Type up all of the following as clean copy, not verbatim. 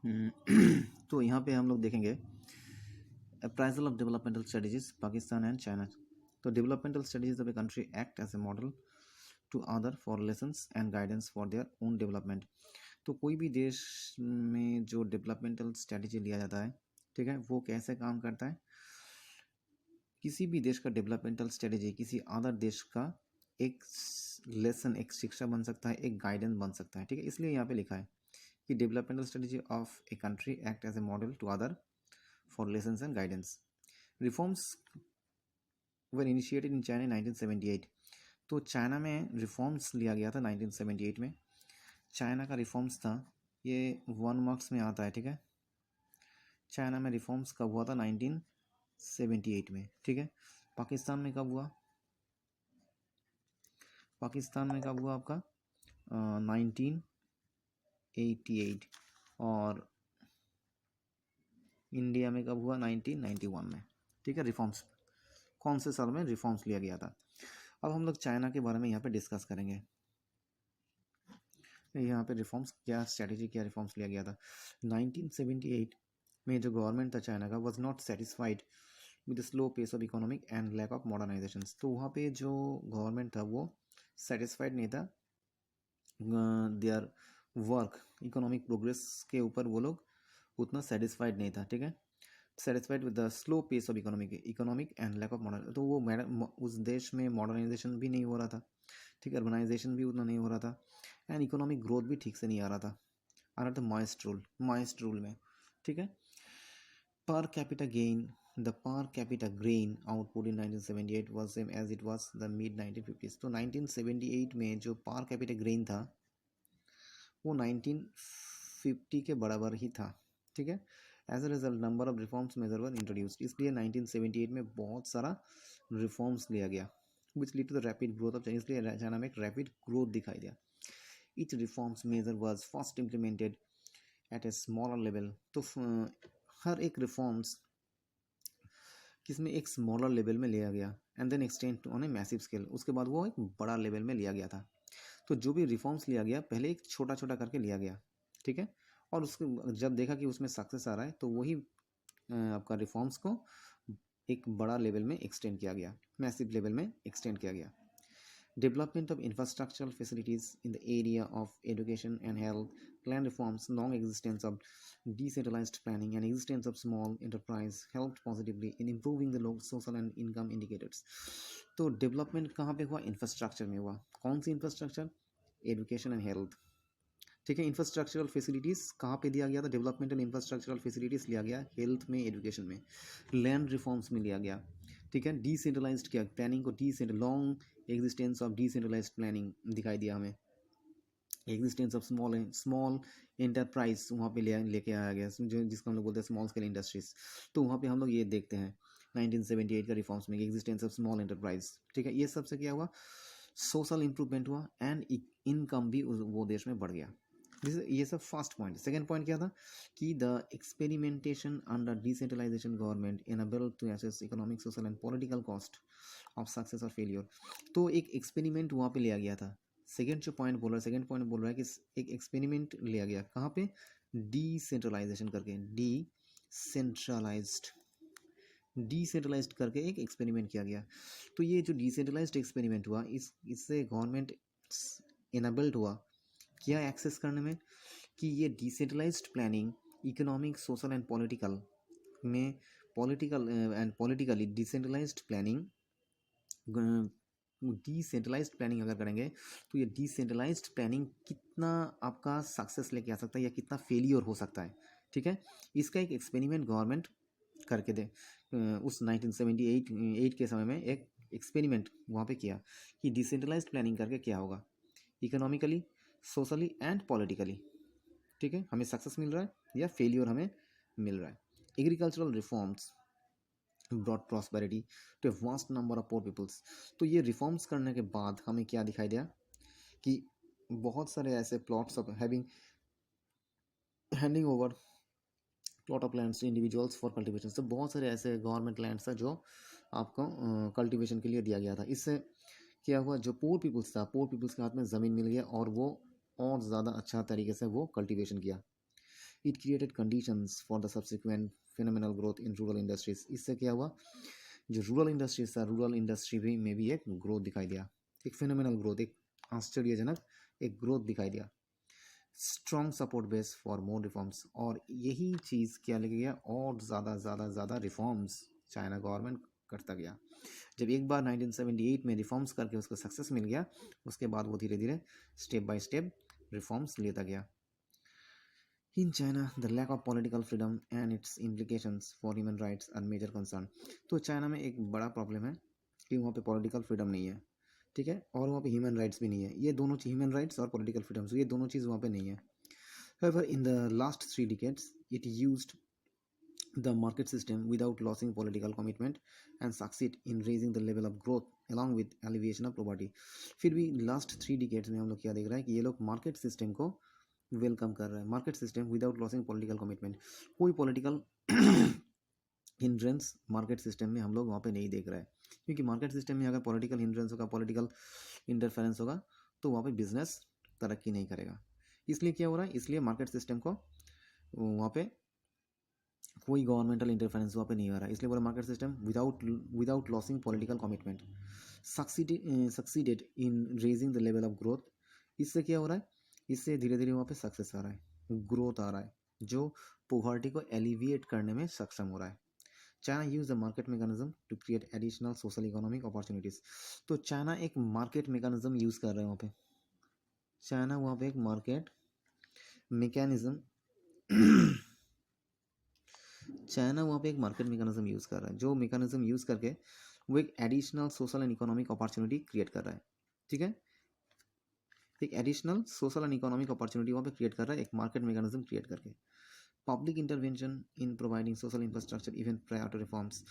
तो यहाँ पे हम लोग देखेंगे appraisal of developmental strategies Pakistan and China. तो developmental strategies of a country act as a model to other for lessons and guidance for their own development. तो कोई भी देश में जो डेवलपमेंटल स्ट्रेटजी लिया जाता है, ठीक है, वो कैसे काम करता है। किसी भी देश का डेवलपमेंटल स्ट्रेटजी किसी अदर देश का एक लेसन, एक शिक्षा बन सकता है, एक गाइडेंस बन सकता है, ठीक है। इसलिए यहाँ पे लिखा है कि developmental strategy of a country act as a model to other for lessons and guidance. Reforms were initiated in China 1978। तो चाइना में रिफॉर्म्स लिया गया था 1978 में। चाइना का रिफॉर्म्स था, ये 1 मार्क्स में आता है, ठीक है। चाइना में रिफॉर्म्स कब हुआ था? 1978 में, ठीक है। पाकिस्तान में कब हुआ? पाकिस्तान में कब हुआ आपका? 1988। और इंडिया में कब हुआ? 1991 में, ठीक है। रिफॉर्म्स कौन से साल में रिफॉर्म्स लिया गया था? अब हम लोग चाइना के बारे में यहाँ पे डिस्कस करेंगे। यहाँ पे रिफॉर्म्स क्या स्ट्रेटजी, क्या रिफॉर्म्स लिया गया था 1978 में। जो गवर्नमेंट था चाइना का was not satisfied with the slow pace of economic and lack of modernisation. तो वहाँ पे जो गवर्नमेंट था वो सेटिस्फाइड नहीं था देयर वर्क, इकोनॉमिक प्रोग्रेस के ऊपर वो लोग उतना सेटिस्फाइड नहीं था, ठीक है। Satisfied with the slow pace of economic and lack of modern. तो वो उस देश में मॉडर्नाइजेशन भी नहीं हो रहा था, ठीक है, अर्बनाइजेशन भी उतना नहीं हो रहा था, एंड इकोनॉमिक ग्रोथ भी ठीक से नहीं आ रहा था मॉइस्ट रूल में, ठीक है। Per capita gain, the per capita grain output in 1978 was same as it was the mid 1950s। तो 1978 में जो पर कैपिटा ग्रेन था वो 1950 के बराबर ही था, ठीक है। As a result number of reforms major were introduced. इसलिए 1978 में बहुत सारा रिफॉर्म्स लिया गया which lead to the rapid growth of China. इसलिए चाइना में एक रैपिड ग्रोथ दिखाई दिया। Each reforms measure was first implemented at a smaller level। तो हर एक रिफॉर्म्स किसमें? एक स्मॉलर लेवल में लिया गया and then extend on a massive scale. उसके बाद वो एक बड़ा लेवल में लिया गया था। तो जो भी रिफॉर्म्स लिया गया पहले एक छोटा छोटा करके लिया गया, ठीक है। और उसके जब देखा कि उसमें सक्सेस आ रहा है तो वही आपका रिफॉर्म्स को एक बड़ा लेवल में एक्सटेंड किया गया, मैसिव लेवल में एक्सटेंड किया गया। Development of infrastructural facilities in the area of education and health, plan reforms, long existence of decentralized planning and existence of small enterprise helped positively in improving the local social and income indicators। तो development कहाँ पे हुआ? Infrastructure में हुआ। कौन सी infrastructure? Education and health, ठीक है। Infrastructural facilities कहाँ पे दिया गया था? डेवलपमेंटल इंफ्रास्ट्रक्चरल फैसिलिटीज़ लिया गया हेल्थ में, एजुकेशन में। लैंड रिफॉर्म्स में लिया गया, ठीक है। डिसेंट्रलाइज्ड किया प्लानिंग को, long existence of decentralised planning दिखाई दिया हमें। एग्जिस्टेंस ऑफ स्मॉल एंटरप्राइज वहाँ पे लेके आया गया, जो जिसको हम लोग बोलते हैं स्मॉल स्केल इंडस्ट्रीज। तो वहाँ पे हम लोग ये देखते हैं 1978 का रिफॉर्म्स में एग्जिस्टेंस ऑफ स्मॉल एंटरप्राइज, ठीक है। ये सबसे क्या हुआ? सोशल इंप्रूवमेंट हुआ एंड इनकम भी वो देश में बढ़ गया। ये सब फर्स्ट पॉइंट। सेकंड पॉइंट क्या था? कि the experimentation under decentralisation government enable to assess economic, social and political cost of success और फेलियर। तो एक एक्सपेरिमेंट वहाँ पे लिया गया था। सेकंड पॉइंट बोल रहा है कि एक एक्सपेरिमेंट लिया गया कहाँ पे? डिसेंट्रलाइजेशन करके, डिसेंट्रलाइज्ड करके एक एक्सपेरिमेंट किया गया। तो ये जो डिसेंट्रलाइज्ड एक्सपेरिमेंट हुआ इससे गवर्नमेंट इनेबल्ड हुआ क्या एक्सेस करने में? कि ये decentralised planning economic, social and political में, पॉलिटिकली डिसेंट्रलाइज्ड प्लानिंग अगर करेंगे तो ये डिसेंट्रलाइज्ड प्लानिंग कितना आपका सक्सेस लेके आ सकता है या कितना फेलियर हो सकता है, ठीक है। इसका एक एक्सपेरिमेंट गवर्नमेंट करके दे उस 1978 के समय में एक एक्सपेरिमेंट वहाँ पे किया कि डिसेंट्रलाइज्ड प्लानिंग करके क्या होगा इकोनॉमिकली, सोशली एंड पॉलिटिकली, ठीक है। हमें सक्सेस मिल रहा है या फेलियर हमें मिल रहा है। Agricultural reforms broad prosperity to a vast number of poor peoples. तो ये रिफॉर्म्स करने के बाद हमें क्या दिखाई दिया कि बहुत सारे ऐसे plots of handing over plot of lands individuals for cultivation. तो बहुत सारे ऐसे गवर्नमेंट लैंड्स था जो आपको कल्टीवेशन के लिए दिया गया था। इससे क्या हुआ? जो पोर पीपल्स था, पोर पीपल्स के हाथ में ज़मीन मिल गया और वो और ज़्यादा अच्छा तरीके से वो कल्टीवेशन किया। It created conditions for the subsequent phenomenal growth in rural industries. इससे क्या हुआ, जो रूरल इंडस्ट्रीज था, रूरल इंडस्ट्री भी में भी एक ग्रोथ दिखाई दिया, एक फिनोमिनल ग्रोथ, एक आश्चर्यजनक एक ग्रोथ दिखाई दिया। Strong support base for more reforms, और यही चीज़ क्या लगे गया, और ज़्यादा रिफॉर्म्स चाइना गवर्नमेंट करता गया। जब एक बार 1978 में रिफॉर्म्स करके उसको सक्सेस मिल गया, उसके बाद वो धीरे धीरे स्टेप बाय स्टेप रिफॉर्म्स लेता गया। In China the lack of political freedom and its implications for human rights are major concern. तो चाइना में एक बड़ा प्रॉब्लम है कि वहाँ पे पॉलिटिकल फ्रीडम नहीं है, ठीक है, और वहाँ पे ह्यूमन राइट्स भी नहीं है। ये दोनों चीज़, ह्यूमन राइट्स और पॉलिटिकल फ्रीडम्स, ये दोनों चीज़ वहाँ पे नहीं है। However, in the last 3 decades, it used the market system without losing political commitment and succeed in raising the level of growth along with alleviation of poverty। फिर भी last 3 decades में हम लोग क्या देख रहे हैं कि ये लोग मार्केट सिस्टम को वेलकम कर रहे हैं। Market system without losing political commitment, कोई पॉलिटिकल हिंड्रेंस मार्केट सिस्टम में हम लोग वहाँ पे नहीं देख रहे हैं, क्योंकि मार्केट सिस्टम में अगर पॉलिटिकल हिंड्रेंस होगा, पॉलिटिकल इंटरफेरेंस होगा, तो वहाँ पे बिजनेस तरक्की नहीं करेगा। इसलिए क्या हो रहा है, इसलिए मार्केट सिस्टम को वहाँ पे कोई गवर्नमेंटल इंटरफेरेंस वहाँ पे नहीं आ रहा है, इसलिए बोला market system without losing political commitment succeeded in raising the level of growth. इससे क्या हो रहा है, इससे धीरे धीरे वहाँ पे सक्सेस आ रहा है, ग्रोथ आ रहा है, जो पोवर्टी को एलिविएट करने में सक्षम हो रहा है। China use the market mechanism to create additional social economic opportunities. तो चाइना एक मार्केट मैकेनिज्म यूज कर रहा है वहाँ पे, चाइना वहाँ पे एक मार्केट मैकेनिज्म चाइना वहाँ पे एक मार्केट मैकेनिज्म यूज़ कर रहा है, जो मैकेनिज्म यूज़ करके वो एक additional social and economic opportunity create कर रहा है, ठीक है, एक additional social and economic opportunity वहाँ पे क्रिएट कर रहा है एक मार्केट मैकेनिज्म क्रिएट करके। Public intervention in providing social infrastructure even prior to reforms.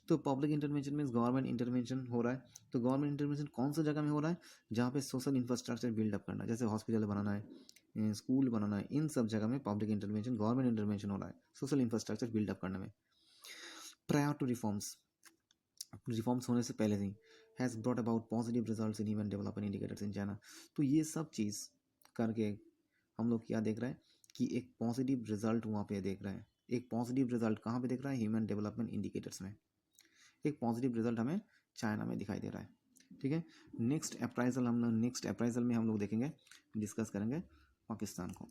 तो public intervention means government intervention हो रहा है। तो गवर्नमेंट इंटरवेंशन कौन सा जगह में हो रहा है, जहाँ पे सोशल इंफ्रास्ट्रक्चर बिल्डअप करना है, जैसे हॉस्पिटल बनाना है, स्कूल बनाना है, इन सब जगह में पब्लिक इंटरवेंशन, गवर्नमेंट इंटरवेंशन हो रहा है सोशल इंफ्रास्ट्रक्चर बिल्डअप करने में। प्रायर टू रिफॉर्म्स, रिफॉर्म्स होने से पहले he has brought about positive results in human development indicators in China. तो ये सब चीज़ करके हम लोग क्या देख रहे हैं कि एक पॉजिटिव रिजल्ट वहाँ पे देख रहे हैं। एक पॉजिटिव रिजल्ट कहाँ पे देख रहा है, ह्यूमन डेवलपमेंट इंडिकेटर्स में एक पॉजिटिव रिजल्ट हमें चाइना में दिखाई दे रहा है, ठीक है। नेक्स्ट अप्राइजल में हम लोग देखेंगे, डिस्कस करेंगे पाकिस्तान को।